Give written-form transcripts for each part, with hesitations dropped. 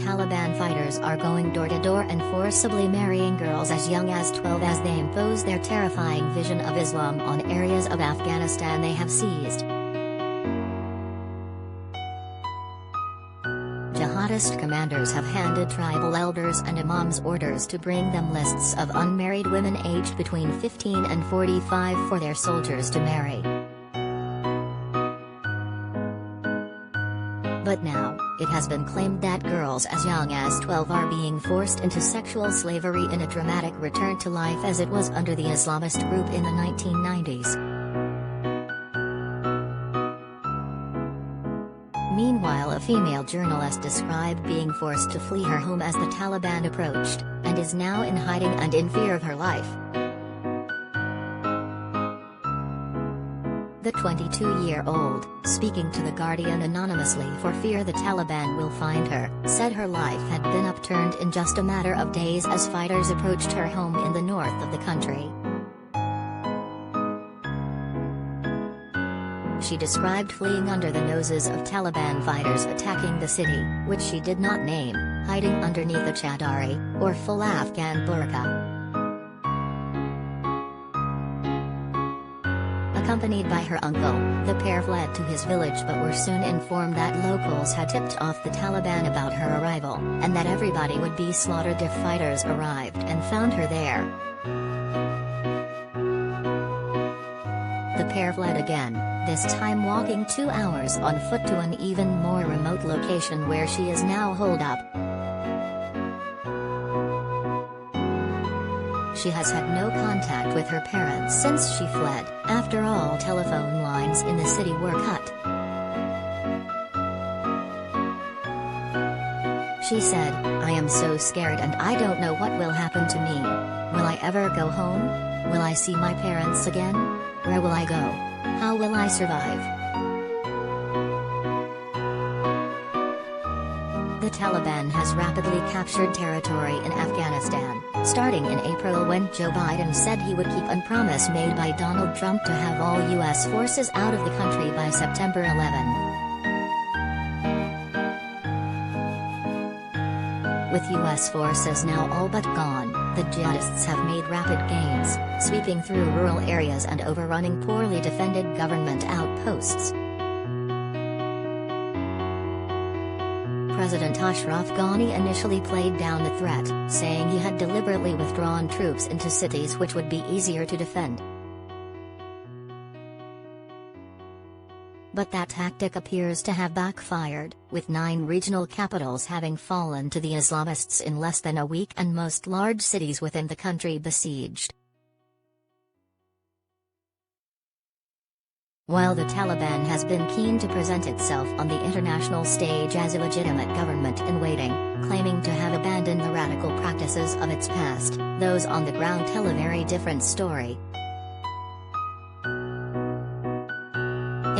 Taliban fighters are going door to door and forcibly marrying girls as young as 12 as they impose their terrifying vision of Islam on areas of Afghanistan they have seized. Jihadist commanders have handed tribal elders and imams orders to bring them lists of unmarried women aged between 15 and 45 for their soldiers to marry. But now, it has been claimed that girls as young as 12 are being forced into sexual slavery in a dramatic return to life as it was under the Islamist group in the 1990s. Meanwhile, a female journalist described being forced to flee her home as the Taliban approached, and is now in hiding and in fear of her life. The 22-year-old, speaking to The Guardian anonymously for fear the Taliban will find her, said her life had been upturned in just a matter of days as fighters approached her home in the north of the country. She described fleeing under the noses of Taliban fighters attacking the city, which she did not name, hiding underneath a chadari, or full Afghan burqa. Accompanied by her uncle, the pair fled to his village but were soon informed that locals had tipped off the Taliban about her arrival, and that everybody would be slaughtered if fighters arrived and found her there. The pair fled again, this time walking 2 hours on foot to an even more remote location where she is now holed up. She has had no contact with her parents since she fled. After all, telephone lines in the city were cut. She said, "I am so scared and I don't know what will happen to me. Will I ever go home? Will I see my parents again? Where will I go? How will I survive?" The Taliban has rapidly captured territory in Afghanistan, starting in April when Joe Biden said he would keep a promise made by Donald Trump to have all U.S. forces out of the country by September 11. With U.S. forces now all but gone, the jihadists have made rapid gains, sweeping through rural areas and overrunning poorly defended government outposts. President Ashraf Ghani initially played down the threat, saying he had deliberately withdrawn troops into cities which would be easier to defend. But that tactic appears to have backfired, with 9 regional capitals having fallen to the Islamists in less than a week and most large cities within the country besieged. While the Taliban has been keen to present itself on the international stage as a legitimate government in waiting, claiming to have abandoned the radical practices of its past, those on the ground tell a very different story.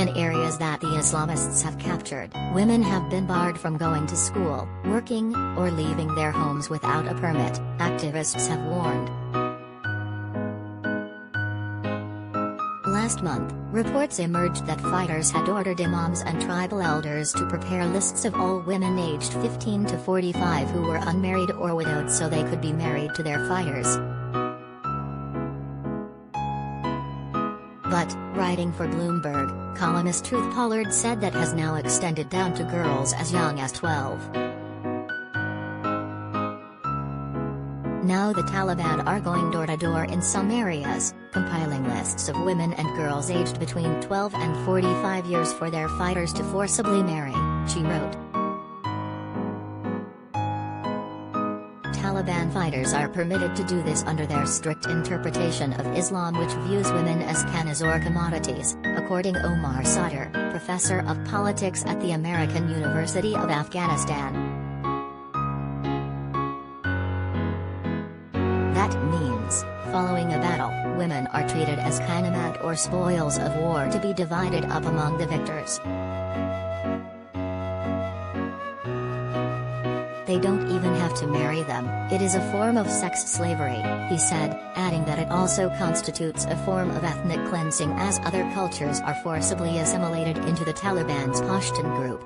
In areas that the Islamists have captured, women have been barred from going to school, working, or leaving their homes without a permit, activists have warned. Last month, reports emerged that fighters had ordered imams and tribal elders to prepare lists of all women aged 15 to 45 who were unmarried or widowed so they could be married to their fighters. But, writing for Bloomberg, columnist Truth Pollard said that has now extended down to girls as young as 12. Now the Taliban are going door to door in some areas, compiling lists of women and girls aged between 12 and 45 years for their fighters to forcibly marry, she wrote. Taliban fighters are permitted to do this under their strict interpretation of Islam, which views women as canas or commodities, according Omar Sadr, professor of politics at the American University of Afghanistan. That means, following a battle, women are treated as ghanamat or spoils of war to be divided up among the victors. They don't even have to marry them. It is a form of sex slavery, he said, adding that it also constitutes a form of ethnic cleansing as other cultures are forcibly assimilated into the Taliban's Pashtun group.